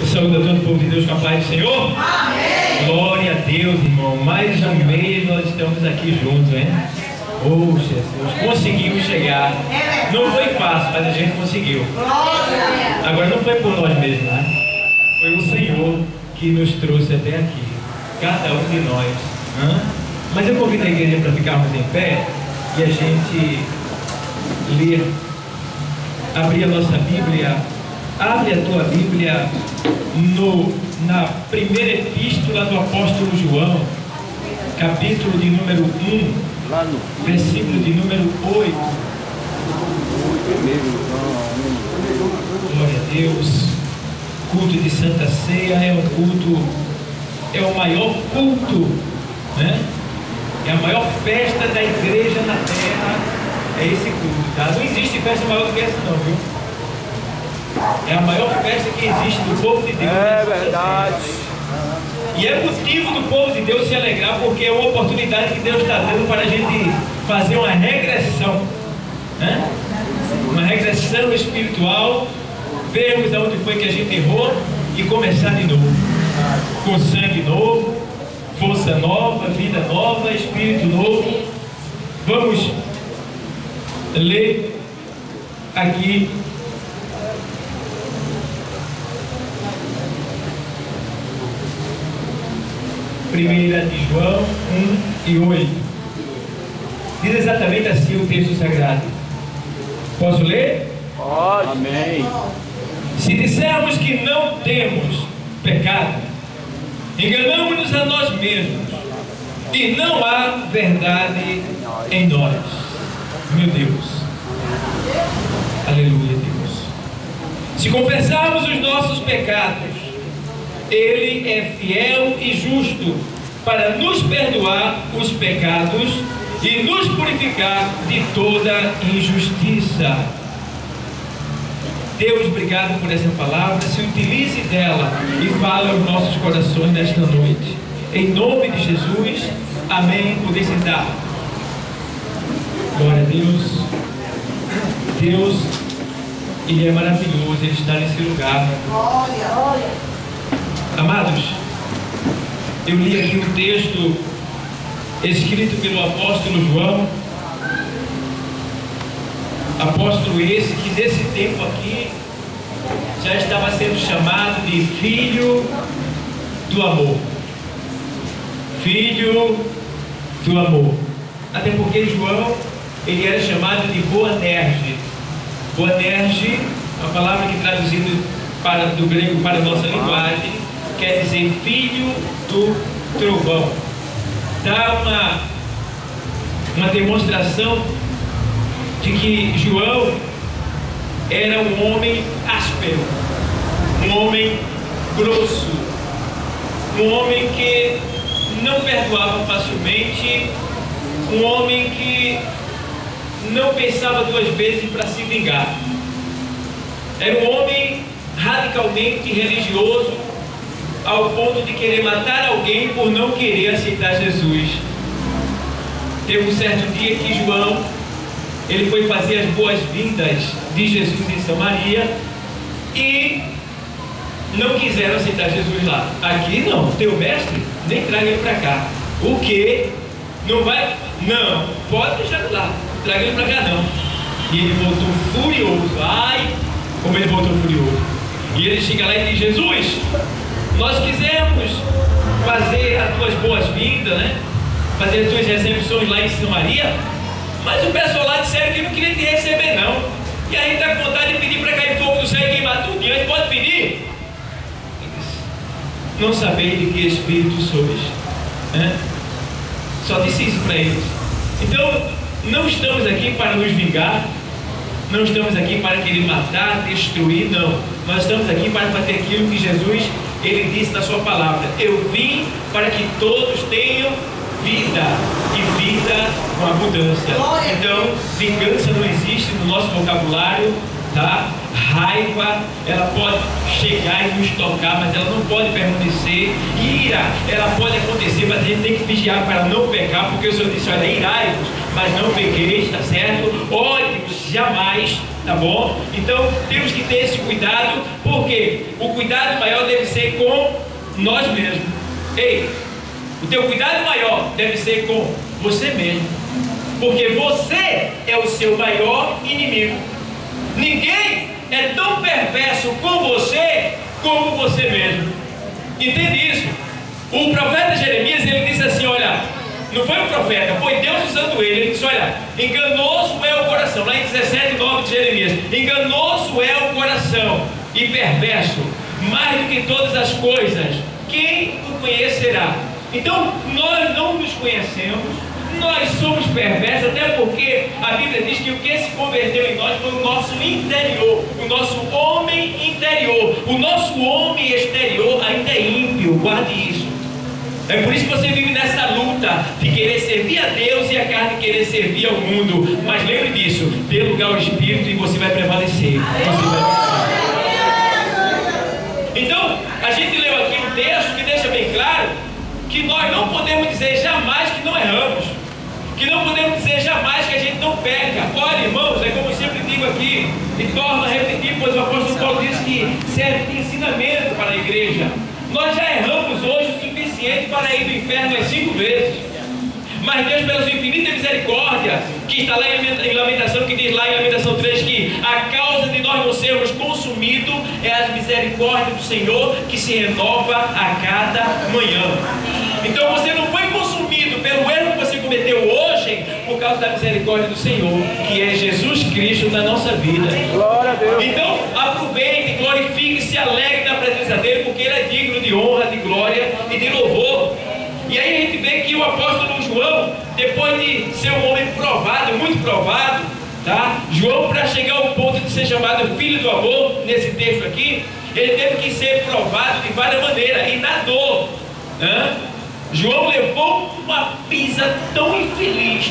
Eu saúdo a todo o povo de Deus com a paz do Senhor. Amém. Glória a Deus, irmão. Mais um mês nós estamos aqui juntos, hein? Oh, Jesus, conseguimos chegar. Não foi fácil, mas a gente conseguiu. Agora não foi por nós mesmos, né? Foi o Senhor que nos trouxe até aqui. Cada um de nós. Mas eu convido a igreja para ficarmos em pé e a gente ler, abrir a nossa Bíblia. Abre a tua Bíblia na primeira epístola do apóstolo João, capítulo de número 1, versículo de número 8. Glória a Deus. Culto de Santa Ceia é um culto, é o maior culto, né? É a maior festa da igreja na terra, é esse culto, tá? Não existe festa maior do que essa não, viu? É a maior festa que existe do povo de Deus. É verdade. E é motivo do povo de Deus se alegrar, porque é uma oportunidade que Deus está dando para a gente fazer uma regressão, né? Uma regressão espiritual, vermos aonde foi que a gente errou e começar de novo, com sangue novo, força nova, vida nova, espírito novo. Vamos ler aqui Primeira de João 1 e 8. Diz exatamente assim o texto sagrado. Posso ler? Pode. Amém. Se dissermos que não temos pecado, enganamos-nos a nós mesmos e não há verdade em nós. Meu Deus. Aleluia, Deus. Se confessarmos os nossos pecados, Ele é fiel e justo para nos perdoar os pecados e nos purificar de toda injustiça. Deus, obrigado por essa palavra. Se utilize dela e fale aos nossos corações nesta noite. Em nome de Jesus, amém. Poder sentar. Glória a Deus. Deus, Ele é maravilhoso. Ele está nesse lugar. Glória. Amados, eu li aqui um texto escrito pelo apóstolo João, apóstolo esse que nesse tempo aqui já estava sendo chamado de filho do amor. Filho do amor. Até porque João, ele era chamado de Boanerges. Boanerges, uma palavra que traduzido do grego para a nossa linguagem, quer dizer filho do trovão. Dá uma demonstração de que João era um homem áspero, um homem grosso, um homem que não perdoava facilmente, um homem que não pensava duas vezes para se vingar. Era um homem radicalmente religioso, ao ponto de querer matar alguém por não querer aceitar Jesus. Teve um certo dia que João, ele foi fazer as boas-vindas de Jesus em Samaria e não quiseram aceitar Jesus lá. Aqui não, teu mestre, nem traga ele para cá. O quê? Não vai? Não, pode deixar ele lá, traga ele para cá não. E ele voltou furioso. Ai, como ele voltou furioso. E ele chega lá e diz: Jesus, nós quisemos fazer as tuas boas-vindas, né? Fazer as tuas recepções lá em Samaria, mas o pessoal lá disseram que não queria te receber não. E a gente está com vontade de pedir para cair fogo do céu e queimar tudo. E a gente pode pedir? Não sabeis de que espírito sois, né? Só disse isso para eles. Então, não estamos aqui para nos vingar, não estamos aqui para querer matar, destruir, não. Nós estamos aqui para fazer aquilo que Jesus, Ele disse na sua palavra: eu vim para que todos tenham vida e vida com abundância. Então, vingança não existe no nosso vocabulário, tá? Raiva, ela pode chegar e nos tocar, mas ela não pode permanecer. Ira, ela pode acontecer, mas a gente tem que vigiar para não pecar, porque o Senhor disse: olha, irai-vos, mas não pequeis, tá certo? Ódios, jamais, tá bom? Então, temos que ter esse cuidado, porque o cuidado maior deve ser com nós mesmos. Ei, o teu cuidado maior deve ser com você mesmo, porque você é o seu maior inimigo. Ninguém é tão perverso com você como você mesmo. Entende isso? O profeta Jeremias, ele disse assim, olha, não foi o profeta, foi Deus usando ele. Ele disse, olha, enganoso é o coração. Lá em 17:9 de Jeremias, enganoso é o coração e perverso, mais do que todas as coisas, quem o conhecerá? Então, nós não nos conhecemos, nós somos perversos, até porque a Bíblia diz que o que se converteu em nós foi o nosso interior, o nosso homem interior. O nosso homem exterior ainda é ímpio, guarde isso. É por isso que você vive nessa luta de querer servir a Deus e a carne querer servir ao mundo. Mas lembre disso, dê lugar ao Espírito e você vai prevalecer. Então, a gente leu aqui um texto que deixa bem claro que nós não podemos dizer jamais que não erramos, que não podemos dizer jamais que a gente não peca. Olha, irmãos, é como eu sempre digo aqui, e torno a repetir, pois o apóstolo Paulo diz que serve de ensinamento para a igreja. Nós já erramos hoje o suficiente para ir do inferno as 5 vezes. Mas Deus, pela sua infinita misericórdia, que está lá em Lamentação, que diz lá em Lamentação 3 que a causa de nós não sermos consumidos é a misericórdia do Senhor que se renova a cada manhã. Então você não foi consumido pelo erro que você cometeu hoje por causa da misericórdia do Senhor, que é Jesus Cristo na nossa vida. Glória a Deus. Então aproveite, glorifique, se alegre na presença dele, porque ele é digno de honra, de glória e de louvor. E aí a gente vê que o apóstolo João, depois de ser um homem provado, muito provado, tá? João, para chegar ao ponto de ser chamado filho do amor, nesse texto aqui, ele teve que ser provado de várias maneiras, e na dor, né? João levou uma pisa tão infeliz,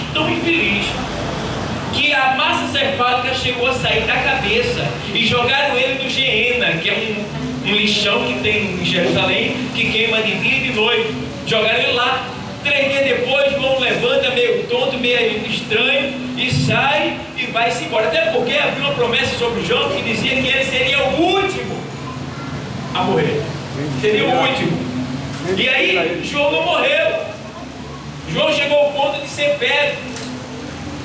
que a massa cefálica chegou a sair da cabeça, e jogaram ele no Geena, que é um lixão que tem em Jerusalém, que queima de dia e de noite. Jogaram ele lá. 3 dias depois, João levanta meio tonto, meio estranho, e sai e vai-se embora. Até porque havia uma promessa sobre João que dizia que ele seria o último a morrer. Seria o último. E aí, João não morreu. João chegou ao ponto de ser pego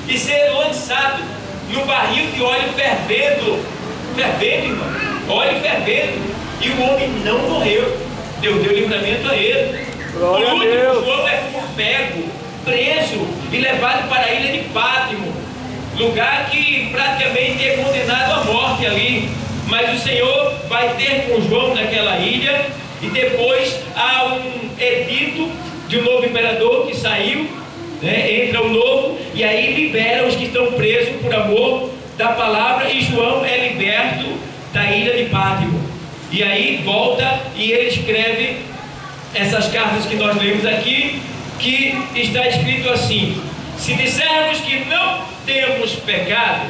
e ser lançado no barril de óleo fervendo, irmão, óleo fervendo, e o homem não morreu. Deus deu livramento a ele. Glória Por a último, Deus. João é pego, preso e levado para a ilha de Pátimo, lugar que praticamente é condenado à morte ali. Mas o Senhor vai ter com João naquela ilha, e depois há um edito de um novo imperador que saiu, né? Entra o novo, e aí libera os que estão presos por amor da palavra, e João é liberto da ilha de Pátimo. E aí volta e ele escreve essas cartas que nós lemos aqui, que está escrito assim: se dissermos que não temos pecado,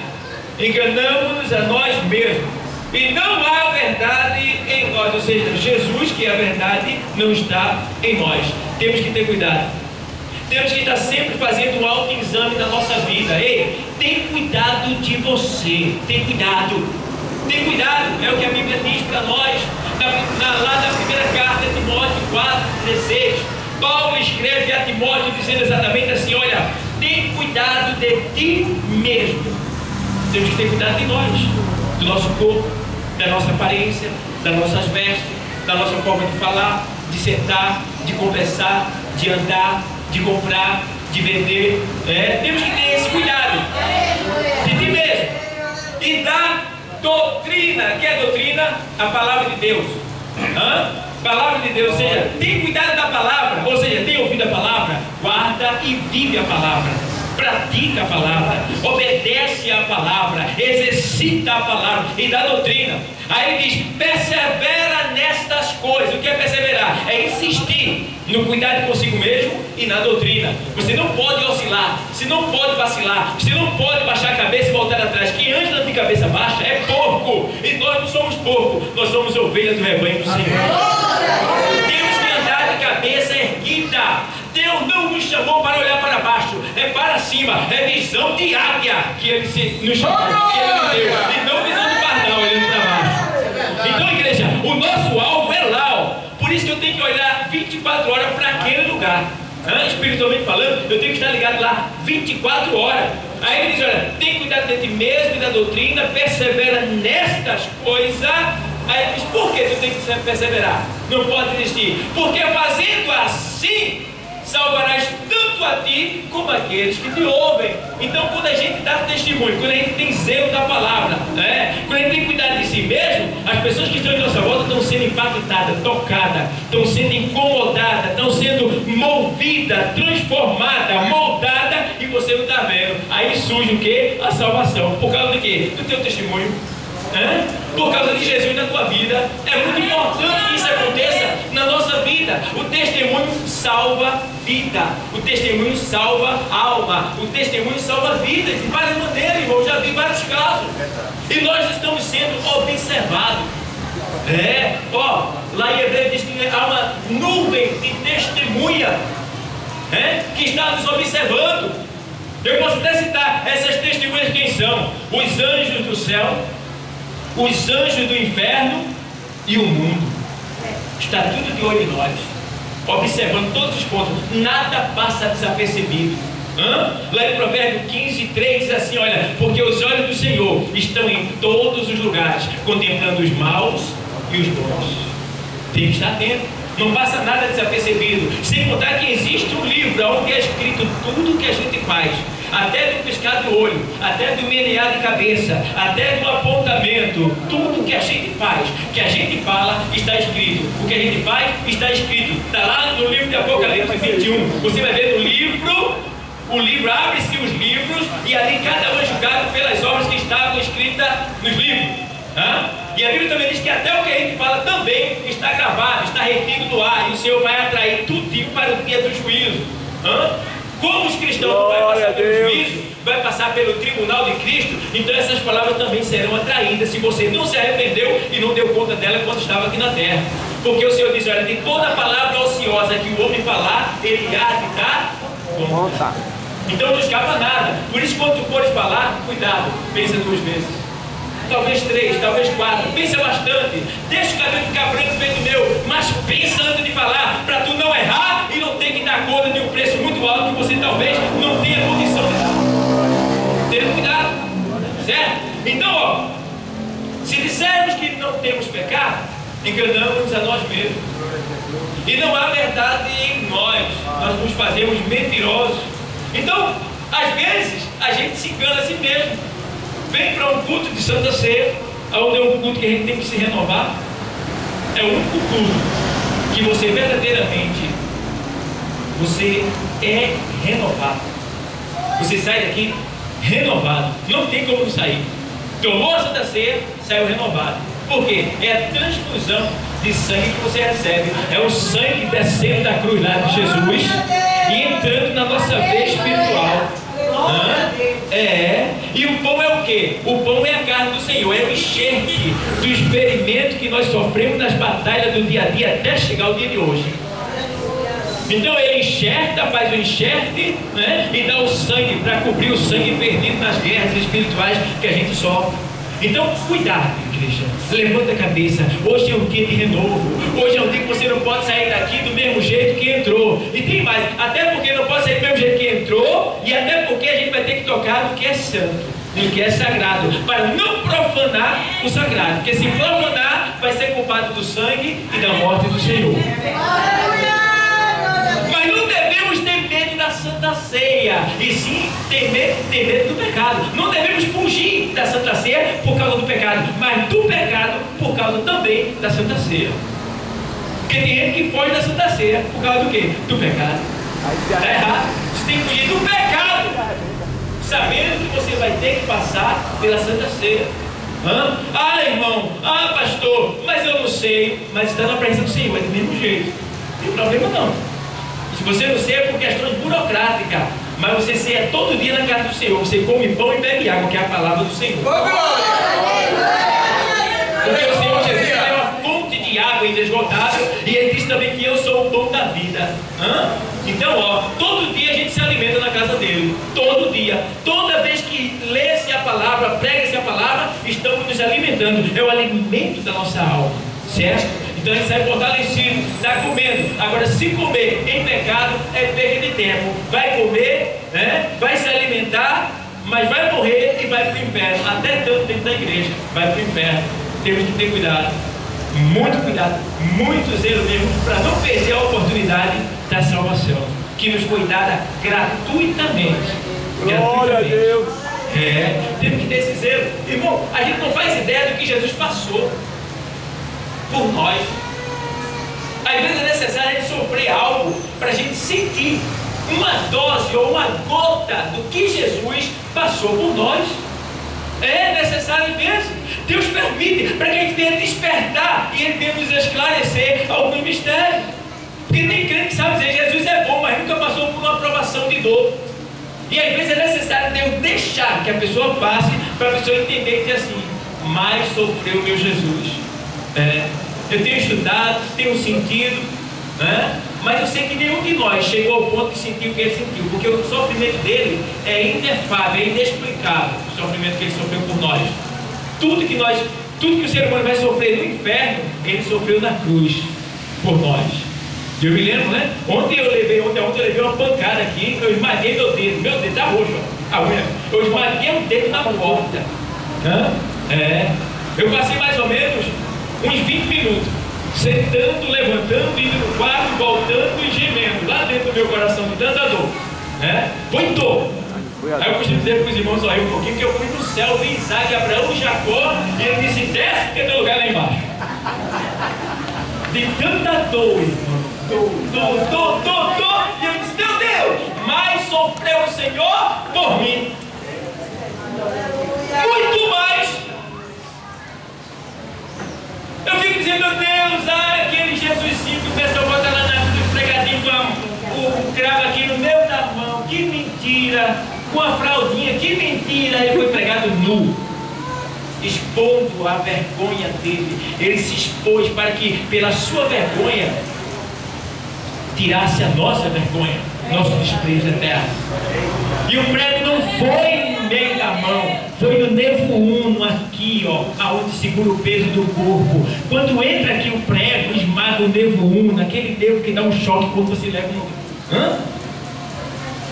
enganamos-nos a nós mesmos, e não há verdade em nós. Ou seja, Jesus, que é a verdade, não está em nós. Temos que ter cuidado. Temos que estar sempre fazendo um autoexame na nossa vida. Ei, tem cuidado de você. Tem cuidado. Tem cuidado. É o que a Bíblia diz para nós. Lá na primeira carta de Timóteo 4,16, Paulo escreve a Timóteo dizendo exatamente assim: olha, tem cuidado de ti mesmo. Temos que ter cuidado de nós, do nosso corpo, da nossa aparência, das nossas vestes, da nossa forma de falar, de sentar, de conversar, de andar, de comprar, de vender. Temos que ter esse cuidado de ti mesmo e da doutrina. Que é doutrina? A palavra de Deus. Palavra de Deus, ou seja, tem cuidado da palavra, ou seja, tem ouvido a palavra, guarda e vive a palavra, pratica a palavra, obedece a palavra, exercita a palavra e da doutrina. Aí ele diz: persevera nestas coisas. O que é perseverar? É insistir no cuidado consigo mesmo e na doutrina. Você não pode oscilar, você não pode vacilar, você não pode baixar a cabeça e voltar atrás. Quem anda de cabeça baixa é porco, e nós não somos porco, nós somos ovelhas do rebanho do Senhor. Temos que andar de cabeça erguida. Deus não nos chamou para olhar para baixo, é para cima, é visão de águia que Ele nos chamou, que Ele nos deu, e não visão de pardal olhando para baixo. Então, igreja, o nosso alvo é lá, ó. eu tenho que olhar 24 horas para aquele lugar. Espiritualmente falando, eu tenho que estar ligado lá 24 horas. Aí ele diz, olha, tem cuidado de ti mesmo e da doutrina, persevera nestas coisas. Aí ele diz, por que tu tem que perseverar? Não pode desistir. Porque fazendo assim, salvarás tanto a ti como aqueles que te ouvem. Então, quando a gente dá testemunho, quando a gente tem zelo da palavra, quando a gente tem cuidado de si mesmo, as pessoas que estão em nossa volta estão sendo impactadas, tocadas, estão sendo incomodadas, estão sendo movidas, transformadas, moldadas, e você não está vendo. Aí surge o que? A salvação. Por causa de quê? Do teu testemunho. Por causa de Jesus na tua vida. É muito importante que isso aconteça na nossa vida. O testemunho salva vida. O testemunho salva alma. O testemunho salva vidas de várias maneiras, irmão. Já vi vários casos. E nós estamos sendo observados. Lá em Hebreu diz que há uma nuvem de testemunha que está nos observando. Eu posso até citar essas testemunhas. Quem são? Os anjos do céu, os anjos do inferno e o mundo. Está tudo de olho em nós, observando todos os pontos. Nada passa desapercebido. Lá em Provérbio 15:3 diz assim, olha, porque os olhos do Senhor estão em todos os lugares, contemplando os maus e os bons. Tem que estar atento. Não passa nada desapercebido. Sem contar que existe um livro onde é escrito tudo o que a gente faz, até do piscar do olho, até do menear de cabeça, até do apontamento. Tudo que a gente faz, que a gente fala, está escrito. O que a gente faz está escrito. Está lá no livro de Apocalipse 21. Você vai ver no livro, o livro, abre-se os livros, e ali cada um é julgado pelas obras que estavam escritas nos livros. E a Bíblia também diz que até o que a gente fala também está gravado, está retido no ar, e o Senhor vai atrair tudo para o dia do juízo. Como os cristãos não vão passar pelo juízo, vai passar pelo tribunal de Cristo, então essas palavras também serão atraídas se você não se arrependeu e não deu conta dela quando estava aqui na terra. Porque o Senhor diz, olha, de toda palavra ociosa que o homem falar, ele há de dar conta. Então não escapa nada. Por isso, quando tu fores falar, cuidado, pensa 2 vezes. Talvez 3, talvez 4, pensa bastante. Deixa o cabelo ficar branco feito meu, mas pensa antes de falar, para tu não errar e não ter que dar conta de um preço muito alto que você talvez não tenha condição de dar. Tenha cuidado, certo? Então, se dissermos que não temos pecado, enganamos a nós mesmos, e não há verdade em nós nos fazemos mentirosos. Então, às vezes, a gente se engana a si mesmo. Vem para um culto de Santa Ceia, onde é um culto que a gente tem que se renovar. É o único culto que você verdadeiramente, você é renovado. Você sai daqui renovado. Não tem como sair. Tomou a Santa Ceia, saiu renovado. Por quê? É a transfusão de sangue que você recebe. É o sangue descendo da cruz lá de Jesus e entrando na nossa veia espiritual. E o pão é o que? O pão é a carne do Senhor, é o enxergue do experimento que nós sofremos nas batalhas do dia a dia até chegar ao dia de hoje. Então ele enxerta, faz o enxerte, e dá o sangue para cobrir o sangue perdido nas guerras espirituais que a gente sofre. Então cuidado, igreja, levanta a cabeça. Hoje é um dia de renovo. Hoje é um dia que você não pode sair daqui do mesmo jeito que entrou. E tem mais, até porque não pode sair do mesmo jeito que entrou, e até porque a gente vai ter que tocar no que é santo, no que é sagrado, para não profanar o sagrado. Porque se profanar, vai ser culpado do sangue e da morte do Senhor. Mas não devemos ter medo da Santa Ceia, e sim ter medo do pecado. Não devemos fugir da Santa Ceia por causa do pecado, mas do pecado por causa também da Santa Ceia. Porque tem gente que foge da Santa Ceia por causa do quê? Do pecado. Está errado. Você tem que fugir do pecado, sabendo que você vai ter que passar pela Santa Ceia. Irmão, pastor, mas eu não sei. Mas está na presença do Senhor, é do mesmo jeito. Não tem problema não. Se você não sei é por questões burocráticas, mas você ceia todo dia na casa do Senhor. Você come pão e bebe água, que é a palavra do Senhor. Porque o Senhor Jesus é uma fonte de água inesgotável, e Ele diz também que eu sou o pão da vida. Então, todo dia a gente se alimenta na casa dele. Todo dia. Toda vez que lê-se a palavra, prega-se a palavra, estamos nos alimentando. É o alimento da nossa alma, certo? Então a gente sai fortalecido, está comendo. Agora, se comer em pecado, é perda de tempo. Vai comer, né? Vai se alimentar, mas vai morrer e vai para o inferno. Até tanto dentro da igreja, vai para o inferno. Temos que ter cuidado, muito zelo mesmo, para não perder a oportunidade da salvação, que nos foi dada gratuitamente. Glória a Deus. Temos que ter esse zelo. Irmão, a gente não faz ideia do que Jesus passou por nós. Às vezes é necessário a gente sofrer algo para a gente sentir uma dose ou uma gota do que Jesus passou por nós. É necessário mesmo. Deus permite para que a gente venha despertar e Ele venha nos esclarecer alguns mistérios. Porque tem crente que sabe dizer Jesus é bom, mas nunca passou por uma provação de dor. E às vezes é necessário Deus deixar que a pessoa passe para a pessoa entender que assim, mais sofreu meu Jesus. Eu tenho estudado, tenho sentido, né? Mas eu sei que nenhum de nós chegou ao ponto de sentir o que ele sentiu, porque o sofrimento dele é inefável, é inexplicável, o sofrimento que ele sofreu por nós. Tudo que o ser humano vai sofrer no inferno, ele sofreu na cruz por nós. Eu me lembro, né? Ontem eu levei uma pancada aqui, eu esmaguei meu dedo tá roxo, a unha. Eu esmaguei o dedo na porta. Eu passei mais ou menos uns 20 minutos, sentando, levantando, indo no quarto, voltando e gemendo, lá dentro do meu coração, de tanta dor. Foi dor. Aí eu costumo dizer para os irmãos, olha um pouquinho, que eu fui no céu, vi Isaac, Abraão e Jacó, e ele disse, desce porque tem lugar lá embaixo. De tanta dor, irmão. Dor. E eu disse, meu Deus, mais sofreu o Senhor por mim. Muito mais. Eu fico dizendo, meu Deus, aquele Jesusinho que o pessoal bota lá no pregadinho com o cravo aqui no meio da mão, que mentira, com a fraldinha, que mentira, ele foi pregado nu, expondo a vergonha dele. Ele se expôs para que pela sua vergonha tirasse a nossa vergonha, nosso desprezo eterno. E o prego não foi no meio da mão, foi no nervo uno aqui, ó, aonde segura o peso do corpo. Quando entra aqui o prego, esmaga o nervo uno, aquele nervo que dá um choque quando você leva um...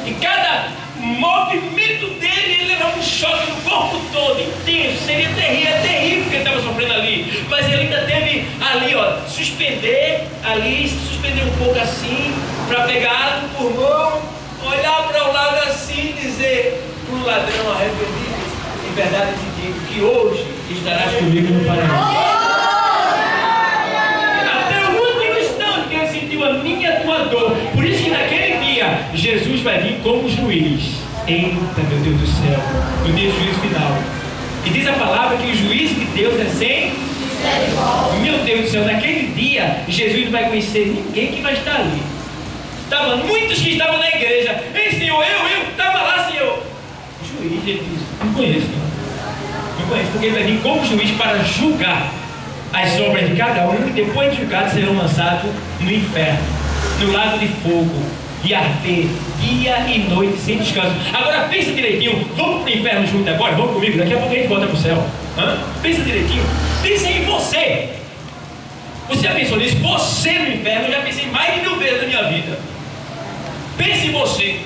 E cada movimento dele, ele levava um choque no corpo todo, intenso. Seria terrível que ele estava sofrendo ali. Mas ele ainda teve ali, ó, suspender um pouco assim, para pegar ar no pulmão, olhar para o lado assim e dizer para o ladrão arrependido, em verdade te digo que hoje estarás comigo no paraíso. Até o último instante que ele sentiu a minha e a tua dor. Por isso que naquele dia Jesus vai vir como juiz. Eita, meu Deus do céu, no dia do juízo final. E diz a palavra que o juízo de Deus é sem... Meu Deus do céu, naquele dia Jesus não vai conhecer ninguém que vai estar ali. Estavam muitos que estavam na igreja. Ei, Senhor, eu estava lá, Senhor. O juiz, ele diz, não conheço, não conheço, porque ele vai vir como juiz para julgar as obras de cada um, e depois de julgados serão lançados no inferno, no lago de fogo, e arder dia e noite sem descanso. Agora pensa direitinho, vamos para o inferno junto agora? Vamos comigo, daqui a pouco a gente volta para o céu. Pensa direitinho, pensa em você. Você já pensou nisso? Você no inferno, eu já pensei mais de 1000 vezes na minha vida. Pense em você,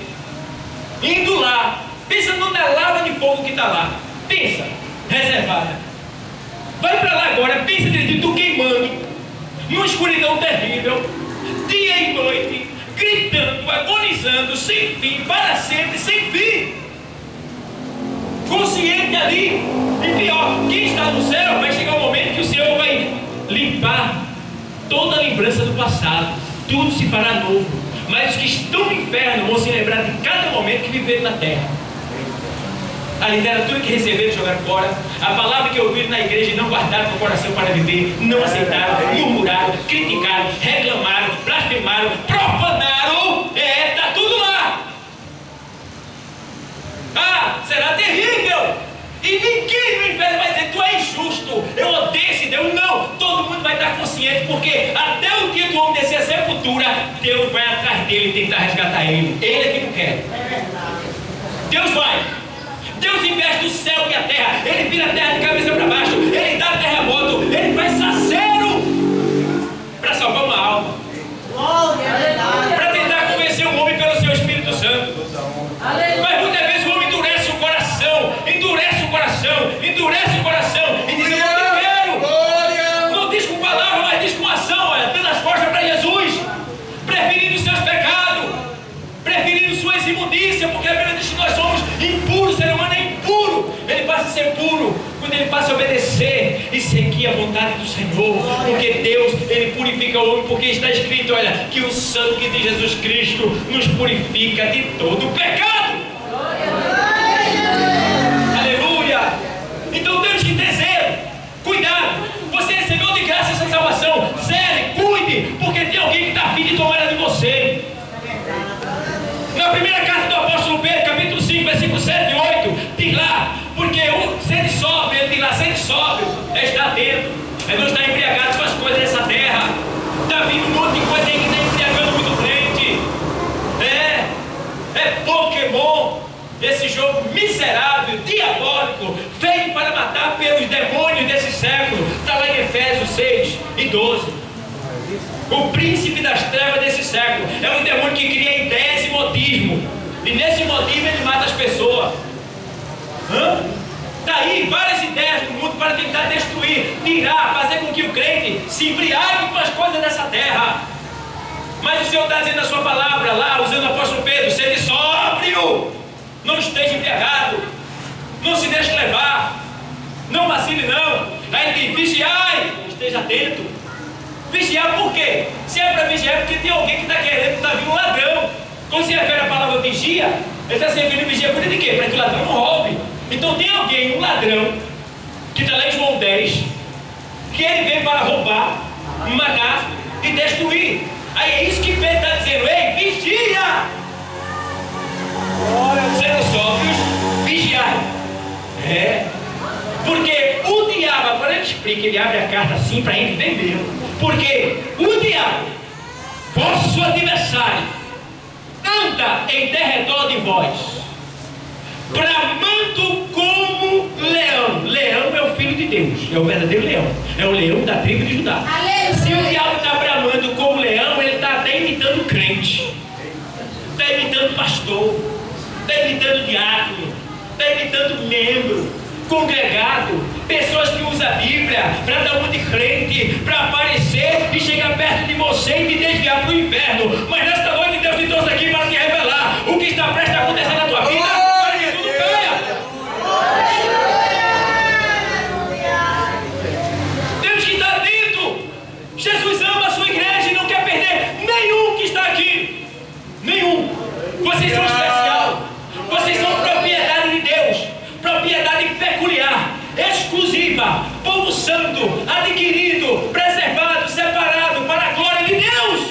indo lá, pensa na lava de fogo que está lá, pensa, reservada. Vai para lá agora, pensa direitinho, tu queimando, numa escuridão terrível, dia e noite, gritando, agonizando, sem fim, para sempre, sem fim. Consciente ali. E pior, quem está no céu vai chegar um momento que o Senhor vai limpar toda a lembrança do passado. Tudo se fará novo. Mas os que estão no inferno vão se lembrar de cada momento que viveram na terra. A literatura que receberam e jogaram fora, a palavra que ouviram na igreja e não guardaram no coração para viver, não aceitaram, murmuraram, criticaram, reclamaram, blasfemaram, profanaram, está tudo lá. Será terrível. E ninguém no inferno vai dizer, tu é injusto, eu odeio esse Deus. Não, todo mundo vai estar consciente, porque até o dia do homem descer a sepultura, Deus vai atrás dele e tentar resgatar ele. Ele é que não quer. Deus vai. Deus investe o céu e a terra, Ele vira a terra de cabeça para baixo, Ele dá terremoto, Ele faz saceiro. faça obedecer e seguir a vontade do Senhor, porque Deus, Ele purifica o homem, porque está escrito, olha, que o sangue de Jesus Cristo nos purifica de todo o pecado. Aleluia! Então temos que ter zelo, cuidado. Você recebeu de graça essa salvação, zele, cuide, porque tem alguém que está afim de tomar ela de você. Na primeira carta do apóstolo Pedro, capítulo 5, versículo 7 e 8, diz lá, porque sede sóbrio, ele diz lá, sede sóbrio, é estar atento, é não estar embriagado com as coisas dessa terra. Está vindo um monte de coisa aí que está embriagando muito crente. É Pokémon, esse jogo miserável, diabólico, feito para matar pelos demônios desse século. Está lá em Efésios 6 e 12. O príncipe das trevas desse século é um demônio que cria ideias e modismo, e nesse modismo ele mata as pessoas. Está aí várias ideias do mundo para tentar destruir, tirar, fazer com que o crente se embriague com as coisas dessa terra. Mas o Senhor está dizendo na sua palavra lá, usando o apóstolo Pedro, sede sóbrio, não esteja embriagado, não se deixe levar, não vacile não. Aí ele diz, vigiai, esteja atento. Vigiar por quê? Se é para vigiar é porque tem alguém que está querendo, está vindo um ladrão. Quando se refere à palavra vigia, ele está se referindo a vigia por de quê? Para que o ladrão não roube. Então tem alguém, um ladrão, que está lá em João 10, que ele veio para roubar, matar e destruir. Aí é isso que Pedro está dizendo, ei, vigia! Sendo sóbrios, vigiai. Porque o diabo, agora ele explica, ele abre a carta assim para a gente entender. Porque o diabo, vosso adversário, anda em derredor de vós, bramando como leão. Leão é o filho de Deus, é o verdadeiro leão, é o leão da tribo de Judá. Se o diabo está bramando como leão, ele está até imitando crente, está imitando pastor, está imitando diácono, está imitando membro, congregado, pessoas que usam a Bíblia para dar um de crente, para aparecer e chegar perto de você e te desviar para o inferno. Mas nesta noite Deus te trouxe aqui para te revelar o que está prestes a acontecer na tua vida, para que tudo caia. Temos que estar atento. Jesus ama a sua igreja e não quer perder nenhum que está aqui. Nenhum. Vocês são especial. Vocês são propriedade de Deus, propriedade peculiar, exclusiva, povo santo, adquirido, preservado, separado para a glória de Deus.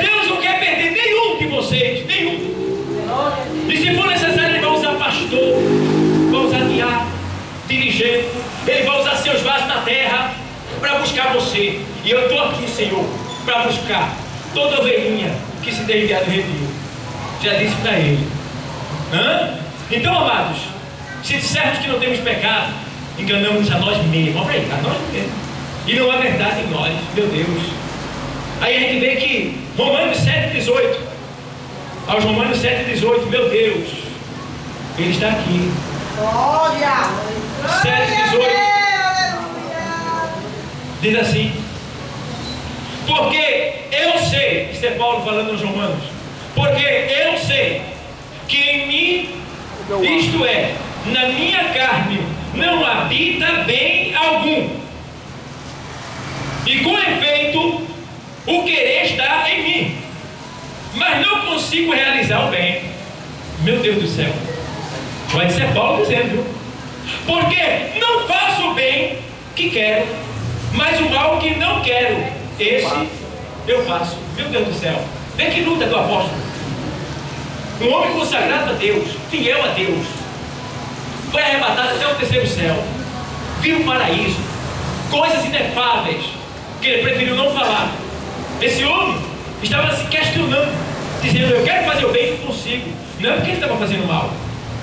Deus não quer perder nenhum de vocês, nenhum. E se for necessário, ele vai usar pastor, vai usar diácono, dirigente, ele vai usar seus vasos na terra para buscar você. E eu estou aqui, Senhor, para buscar toda ovelhinha que se desviar do redil. Já disse para ele. Então, amados, se dissermos que não temos pecado, enganamos a nós mesmos. Olha aí, a nós mesmos. E não há verdade em nós, meu Deus. Aí a gente vê que Romanos 7,18, aos Romanos 7,18, meu Deus, ele está aqui. Glória! 7,18 diz assim: porque eu sei, isso é Paulo falando aos Romanos, porque eu sei que em mim, isto é, na minha carne, não habita bem algum, e com efeito o querer está em mim, mas não consigo realizar o bem. Meu Deus do céu, vai ser Paulo dizendo, viu? Porque não faço o bem que quero, mas o mal que não quero, esse eu faço. Meu Deus do céu, vê que luta do apóstolo. Um homem consagrado a Deus, fiel a Deus, foi arrebatado até o terceiro céu, viu o paraíso, coisas inefáveis que ele preferiu não falar. Esse homem estava se questionando, dizendo, eu quero fazer o bem e não consigo. Não é porque ele estava fazendo mal,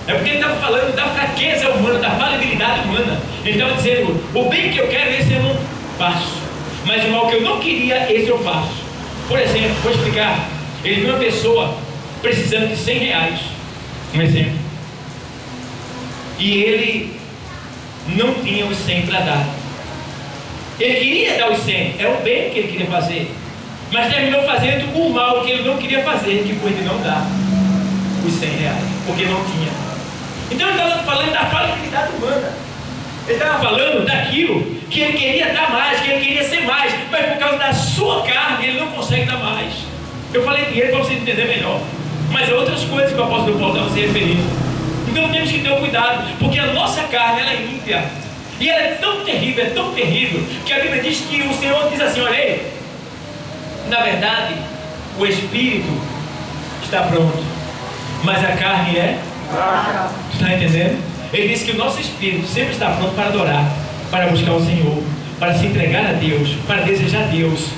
é porque ele estava falando da fraqueza humana, da falabilidade humana. Ele estava dizendo, o bem que eu quero, esse eu não faço, mas o mal que eu não queria, esse eu faço. Por exemplo, vou explicar. Ele viu uma pessoa precisando de 100 reais, um exemplo, e ele não tinha os 100 para dar. Ele queria dar os 100, é o bem que ele queria fazer, mas terminou fazendo o mal que ele não queria fazer, que foi de não dar os 100 reais, porque não tinha. Então ele estava falando da falabilidade humana. Ele estava falando daquilo que ele queria dar mais, que ele queria ser mais, mas por causa da sua carne ele não consegue dar mais. Eu falei de ele para você entender melhor, mas há outras coisas que o apóstolo Paulo estava se referindo. Então temos que ter um cuidado, porque a nossa carne ela é ímpia, e ela é tão terrível, que a Bíblia diz que o Senhor diz assim: olha aí, na verdade o Espírito está pronto, mas a carne é fraca. Tu está entendendo? Ele disse que o nosso espírito sempre está pronto para adorar, para buscar o Senhor, para se entregar a Deus, para desejar Deus,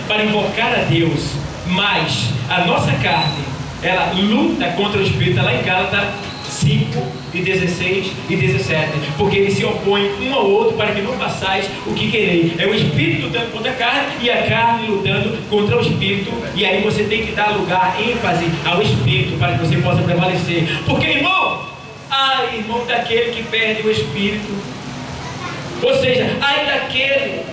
para invocar a Deus. Mas a nossa carne, ela luta contra o espírito. Está lá em Gálatas 5, e 16 e 17, porque eles se opõem um ao outro para que não façais o que quereis. É o espírito lutando contra a carne e a carne lutando contra o espírito. E aí você tem que dar lugar, ênfase ao espírito, para que você possa prevalecer. Porque, irmão, ai, irmão, daquele que perde o espírito, ou seja, ai daquele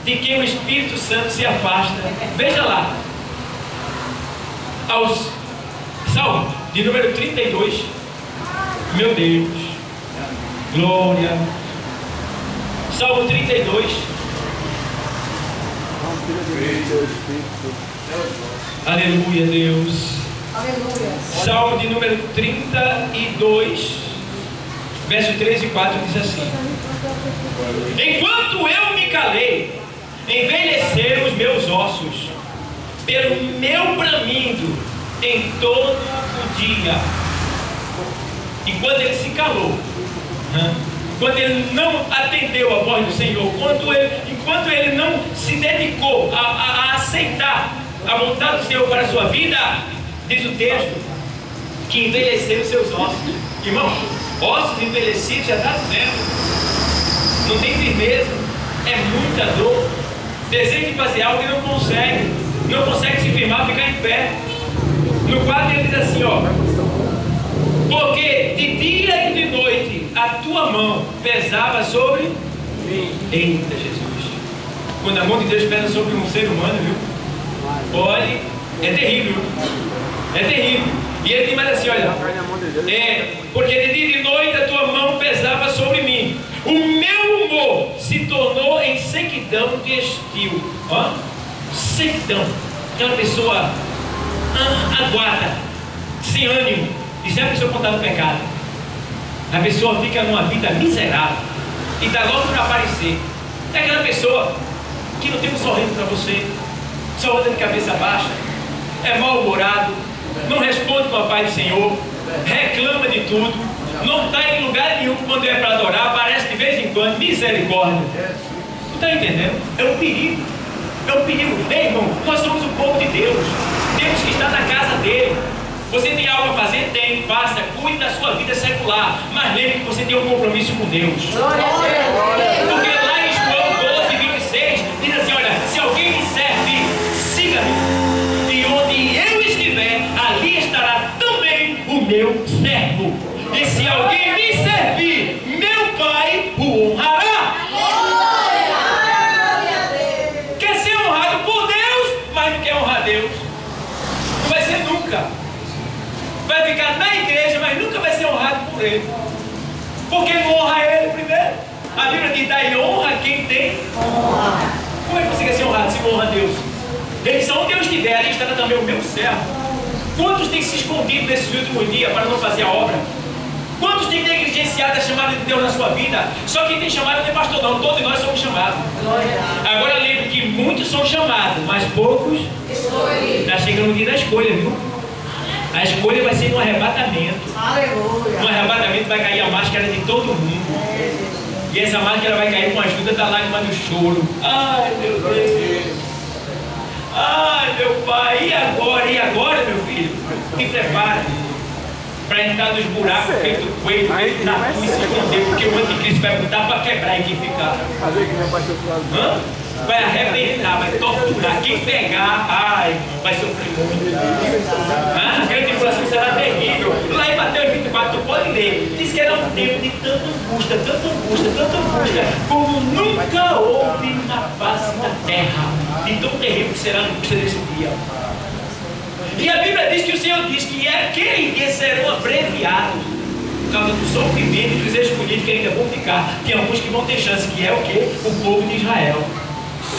de quem o Espírito Santo se afasta. Veja lá, aos Salmo de número 32. Meu Deus, glória. Salmo 32. Aleluia, Deus. Aleluia. Salmo de número 32, verso 3 e 4 diz assim: enquanto eu me calei, envelheceram os meus ossos, pelo meu bramido em todo o dia. Enquanto ele se calou, quando ele não atendeu a voz do Senhor, enquanto ele não se dedicou a aceitar a vontade do Senhor para a sua vida, diz o texto que envelheceram os seus ossos. Irmão, ossos envelhecidos já está dizendo, não tem firmeza, é muita dor, deseja de fazer algo e não consegue se firmar, ficar em pé. No quadro ele diz assim, ó: porque de dia e de noite a tua mão pesava sobre mim. Eita Jesus, quando a mão de Deus pesa sobre um ser humano, viu? Olha, é terrível, é terrível. E ele diz mais assim, olha, porque de dia e de noite a tua mão pesava sobre mim, o meu humor se tornou em sequidão de estio. Sequidão, aquela pessoa aguada, sem ânimo. Isso é a pessoa contar no pecado. A pessoa fica numa vida miserável e dá logo para aparecer. É aquela pessoa que não tem um sorriso para você, só anda de cabeça baixa, é mal-humorado, não responde com a paz do Senhor, reclama de tudo, não está em lugar nenhum quando é para adorar, aparece de vez em quando. Misericórdia. Não está entendendo? É um perigo. É um perigo. Ei, irmão, nós somos o povo de Deus. Temos que estar na casa dele. Você tem algo a fazer? Tem, faça, cuide da sua vida secular, mas lembre que você tem um compromisso com Deus. Porque lá em João 12, 26 diz assim, olha, se alguém me serve, siga-me, e onde eu estiver, ali estará também o meu servo, e se alguém me servir, meu Pai o honrará. Quer ser honrado por Deus, mas não quer honrar Deus, não vai ser nunca. Vai ficar na igreja, mas nunca vai ser honrado por ele, porque não honra ele primeiro. A Bíblia diz: dai honra a quem tem honra. Como é que você quer ser honrado se não honra Deus? Ele diz: onde eu estiver, ali estará também o meu servo. Quantos têm se escondido nesses últimos dias para não fazer a obra? Quantos têm negligenciado a chamada de Deus na sua vida? Só quem tem chamado não é pastor não, todos nós somos chamados. Agora lembre que muitos são chamados, mas poucos. Está chegando o dia da escolha, viu? A escolha vai ser no arrebatamento. Aleluia. No arrebatamento vai cair a máscara de todo mundo. E essa máscara vai cair com a ajuda da lágrima do choro. Ai, meu Deus. Ai, meu Pai. E agora, meu filho? Te prepare para entrar nos buracos feito coelho, feito na rua e se esconder, porque o anticristo vai botar para quebrar e quem ficar. Vai arrebentar, vai torturar. Quem pegar, ai, vai sofrer muito. A grande tribulação será terrível. Lá em Mateus 24, tu pode ler. Diz que era um tempo de tanta angústia, como nunca houve na face da terra. De tão terrível que será a angústia desse dia. E a Bíblia diz que o Senhor diz que aqueles dias serão abreviados. por causa do sofrimento e dos escolhidos que ainda vão ficar. Tem alguns que vão ter chance, que é o quê? O povo de Israel.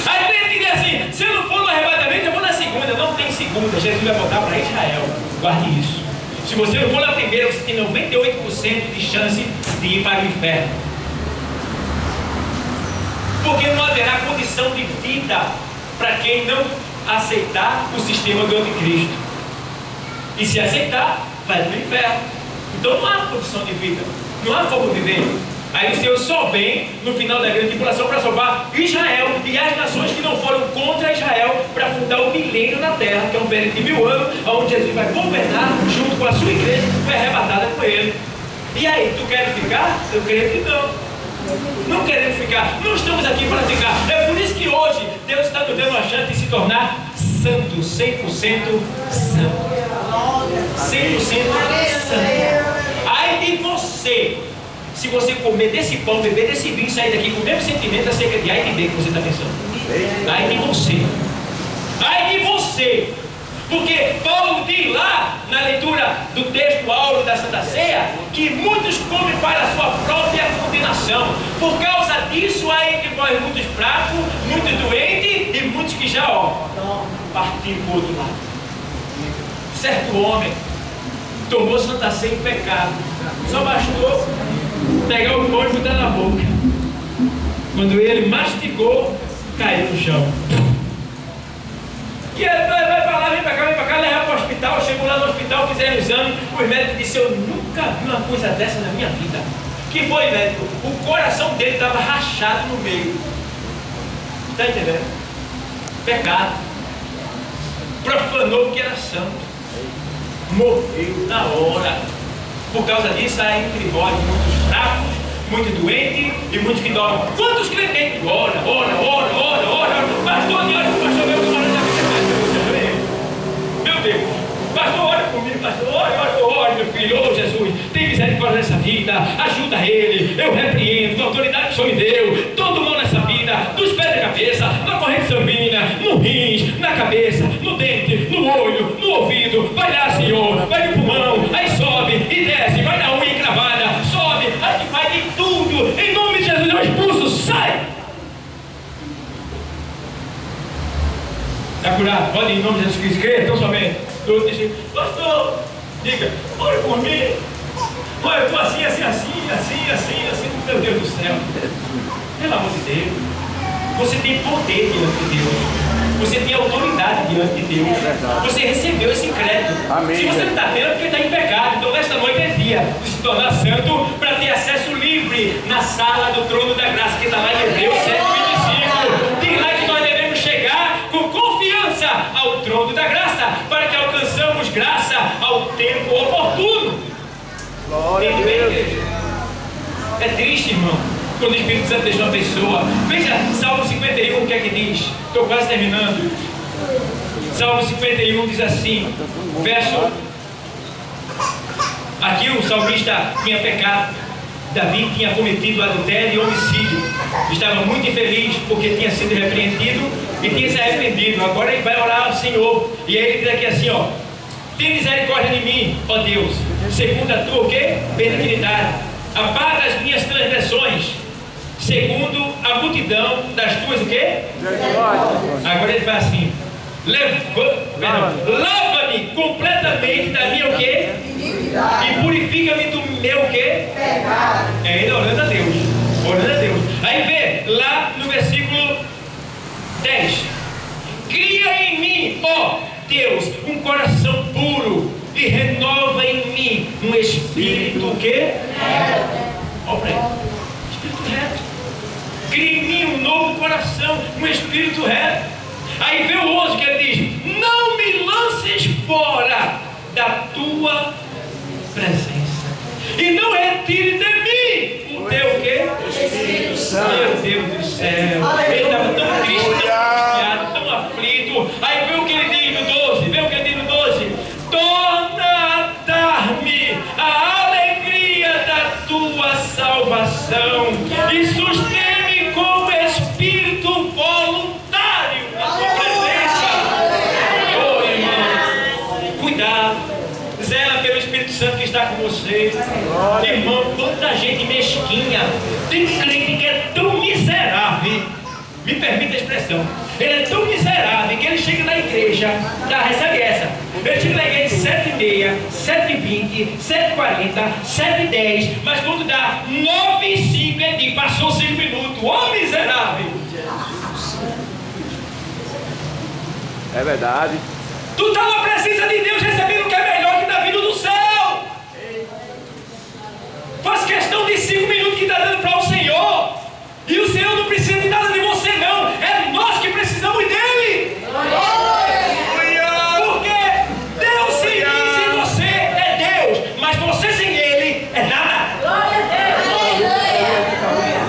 Aí tem que dizer assim, se eu não for no arrebatamento, eu vou na segunda. Não tem segunda, Jesus vai voltar para Israel. Guarde isso. Se você não for na primeira, você tem 98% de chance de ir para o inferno. Porque não haverá condição de vida para quem não aceitar o sistema do anticristo. E se aceitar, vai para o inferno. Então não há condição de vida, não há como viver. Aí o Senhor só vem no final da grande tribulação para salvar Israel e as nações que não foram contra Israel, para fundar o milênio na terra, que é um período de 1000 anos, onde Jesus vai governar junto com a sua igreja, que foi arrebatada com ele. E aí, tu queres ficar? Eu creio que não. Não queremos ficar, não estamos aqui para ficar. É por isso que hoje Deus está nos dando a chance de se tornar santo, 100% santo. 100% santo. Ai de você, se você comer desse pão, beber desse vinho, sair daqui com o mesmo sentimento acerca de A e de B que você está pensando. Ai de você. Ai de você. Porque Paulo diz lá na leitura do texto áureo da Santa Ceia que muitos comem para a sua própria condenação. Por causa disso há entre vós muitos fracos, muitos doentes e muitos que já partiram para o outro lado. Certo homem tomou Santa Ceia em pecado. Só bastou pegar o pão e botar na boca. Quando ele mastigou, caiu no chão. E ele vai para lá, vem para cá, levar para o hospital. Chegou lá no hospital, fizeram o exame. O médico disse: eu nunca vi uma coisa dessa na minha vida. Que foi, médico? O coração dele estava rachado no meio. Está entendendo? Pecado. Profanou o que era santo. Morreu na hora. Por causa disso, há entre vós muitos fracos, muitos doentes e muitos que dormem. Quantos crentes? Ora. Pastor, meu Deus, pastor, ora comigo, pastor, ora, meu filho, oh Jesus, tem misericórdia nessa vida, ajuda ele, eu repreendo, com a autoridade que o Senhor me deu, todo mal nessa vida, dos pés da cabeça, na corrente sanguínea, no rins, na cabeça, no dente, no olho, no ouvido, vai lá, Senhor, vai no pulmão, aí sobe e desce, vai na unha encravada, sobe, aí faz de tudo, em nome de Jesus eu expulso, sai! Está curado, pode ir em nome de Jesus Cristo, crer, então somente. Outro disse: pastor, diga, ore por mim. Olha, eu estou assim, meu Deus do céu. Pelo amor de Deus, você tem poder diante de Deus, você tem autoridade diante de Deus, você recebeu esse crédito. Amém. Se você não está tendo, é porque está em pecado. Então nesta noite é dia de se tornar santo, para ter acesso livre na sala do trono da graça, que está lá em Hebreus 7:25. Diz lá que nós devemos chegar com confiança ao trono da graça, para que alcançamos graça ao tempo oportuno. Glória a Deus. É triste, irmão, quando o Espírito Santo deixa uma pessoa. Veja Salmo 51, o que é que diz? Estou quase terminando. Salmo 51 diz assim, verso. Aqui o salmista tinha pecado. Davi tinha cometido adultério e homicídio. Estava muito infeliz porque tinha sido repreendido e tinha se arrependido. Agora ele vai orar ao Senhor. E aí ele diz aqui assim, ó: tem misericórdia de mim, ó Deus, segundo a tua o quê? Benignidade. Apaga as minhas transgressões, segundo a multidão das tuas o quê? Agora ele vai assim: lava-me completamente da minha o quê? E purifica-me do meu o quê? Pecado. É ainda orando a Deus. Orando a Deus. Aí vê lá no versículo 10: cria em mim, ó Deus, um coração puro e renova em mim um espírito o quê? Olha para ele. Espírito reto. Cria em mim um novo coração, um espírito reto. Aí vê o 11 que ele diz: não me lances fora da tua presença e não retire de mim o teu quê? Espírito Santo. Meu Deus do céu. Ele estava tão triste, tão angustiado, tão aflito. Aí vê o que ele diz no 12. Vê o que ele diz no 12: torna a dar-me a alegria da tua salvação e sustém-me com espírito voluntário na tua presença. Oh, irmão, cuidado, zela pelo Espírito Santo que está com você. você. Irmão, quanta gente mesquinha. Tem crente que é tão miserável. Me permita a expressão. Ele é tão miserável que ele chega na igreja. Já recebe essa. Ele chega na igreja 7h30, 7h20, 7h40, 7h10. Mas quando dá 9h05, ele diz: passou 5 minutos. Ô miserável! É verdade. Tu está na presença de Deus recebendo o que é melhor que está vindo do céu. Faz questão de 5 minutos que está dando para o Senhor. E o Senhor não precisa de nada de você, não. É nós que precisamos dele. Porque Deus sem mim, sem você é Deus. Mas você sem ele é nada.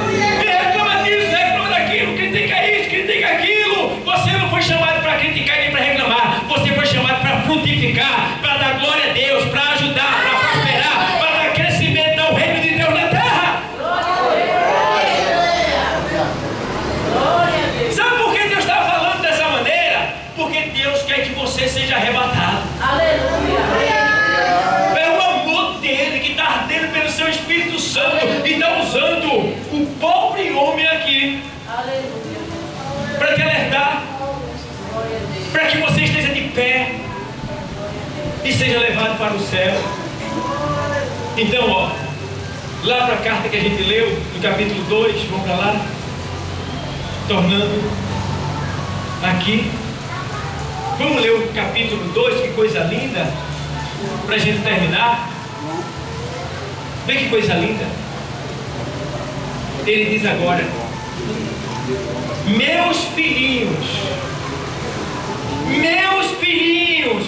Me reclama disso, reclama daquilo, critica isso, critica aquilo. Você não foi chamado para criticar nem para reclamar. Você foi chamado para frutificar, para dar glória a Deus, para ajudar, para prosperar, para dar crescimento ao reino de Deus na terra. Sabe por que Deus está falando dessa maneira? Porque Deus quer que você seja arrebatado. É o amor dele que está ardendo pelo seu Espírito Santo e está usando o pobre homem aqui para te alertar, para que você esteja de pé e seja levado para o céu. Então, ó, lá para a carta que a gente leu, no capítulo 2, vamos para lá, tornando aqui. Vamos ler o capítulo 2, que coisa linda, para a gente terminar. Vê que coisa linda. Ele diz agora: meus filhinhos,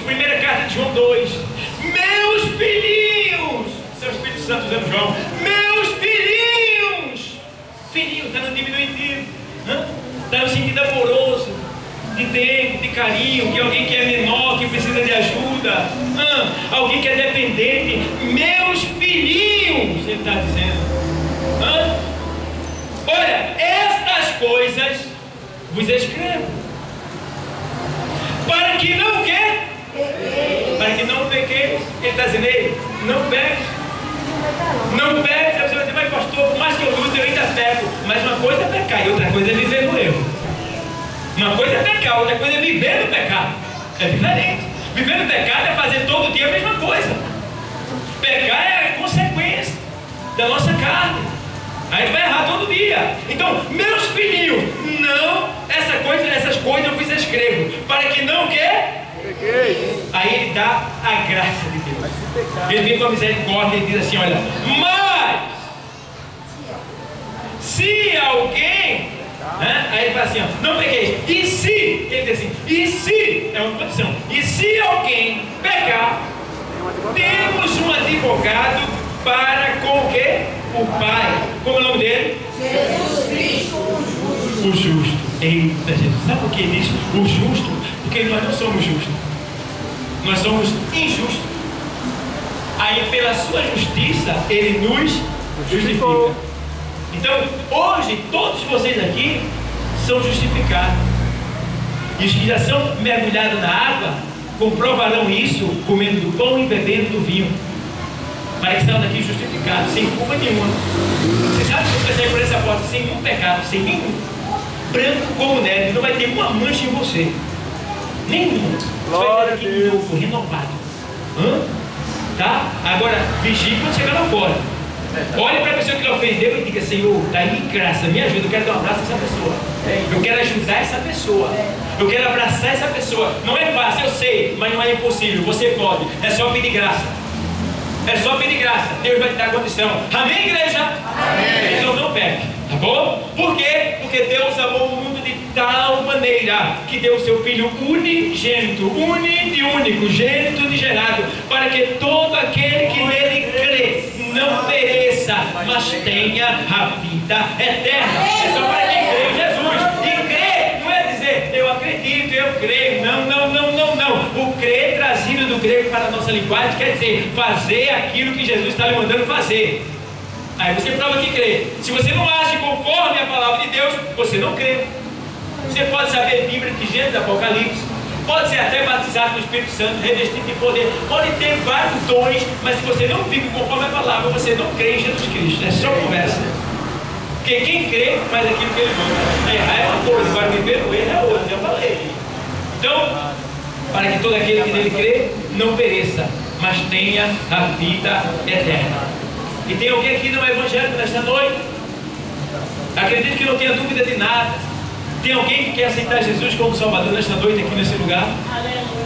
primeira carta de João 2, meus filhinhos, seu Espírito Santo usando João, meus filhinhos, está no diminutivo, está no sentido amoroso, de tempo, de carinho, que alguém que é menor, que precisa de ajuda, alguém que é dependente, meus filhinhos, ele está dizendo, olha, estas coisas vos escrevo, para que não quê? Para que não pequeis. Ele está dizendo: ei, não peques. Não peques. Você vai dizer: mas pastor, por mais que eu lute, eu ainda peco. Mas uma coisa é pecar e outra coisa é viver no erro. Uma coisa é pecar, outra coisa é viver no pecado. É diferente. Viver no pecado é fazer todo dia a mesma coisa. Pecar é a consequência da nossa carne. A gente vai errar todo dia. Então, meus filhinhos, não, essas coisas eu vos escrevo, para que não quê? Aí ele dá a graça de Deus. Ele vem com a misericórdia e diz assim: olha, mas se alguém, aí ele fala assim, ó, não peguei. E se, ele diz assim, e se, é uma condição, e se alguém pecar, temos um advogado para com o quê? O Pai. Como é o nome dele? Jesus Cristo, o justo. Eita, Jesus. Sabe por que ele diz o justo? Porque nós não somos justos. Nós somos injustos. Aí pela sua justiça, ele nos justifica. Então, hoje, todos vocês aqui são justificados. E os que já são mergulhados na água comprovarão isso comendo do pão e bebendo do vinho. Para que saiam daqui justificados, sem culpa nenhuma. Você sabe que você vai sair por essa porta sem nenhum pecado, sem nenhum. Branco como neve, não vai ter uma mancha em você. Nenhuma. Você vai sair daqui novo, renovado. Tá? Agora, vigie quando chegar lá fora. Olhe para a pessoa que lhe ofendeu e diga: Senhor, dá-me graça, me ajuda, eu quero dar um abraço a essa pessoa. Eu quero ajudar essa pessoa. Eu quero abraçar essa pessoa. Não é fácil, eu sei, mas não é impossível. Você pode, é só pedir graça. É só pedir graça, Deus vai te dar condição. Amém, igreja? Amém. Então não peque, tá bom? Por quê? Porque Deus amou o mundo de tal maneira que deu o seu Filho unigênito, único, gênito de gerado, para que todo aquele que nele crê não pereça, mas tenha a vida eterna. É só para quem crê em Jesus. E crer não é dizer eu acredito, eu creio. Não. O crer, trazido do grego para a nossa linguagem, quer dizer fazer aquilo que Jesus está lhe mandando fazer. Aí você prova que crê. Se você não age conforme a palavra de Deus, você não crê. Você pode saber Bíblia de Gênesis, Apocalipse, pode ser até batizado no Espírito Santo, revestido de poder, pode ter vários dons, mas se você não vive conforme a palavra, você não crê em Jesus Cristo. É só conversa. Porque quem crê faz aquilo que ele manda. Errar é uma coisa, agora viver o erro é outra, eu falei. Então, para que todo aquele que nele crê não pereça, mas tenha a vida eterna. E tem alguém aqui no Evangelho nesta noite? Acredito que não tenha dúvida de nada. Tem alguém que quer aceitar Jesus como Salvador nesta noite aqui nesse lugar?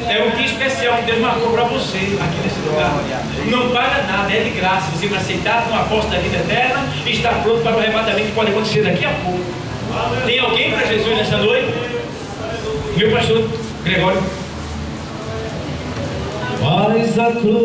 É um dia especial que Deus marcou para você aqui nesse lugar. Não paga nada, é de graça. Você vai aceitar uma aposta da vida eterna e está pronto para o arrebatamento que pode acontecer daqui a pouco. Tem alguém para Jesus nesta noite? Meu pastor Gregório. Faz a cruz.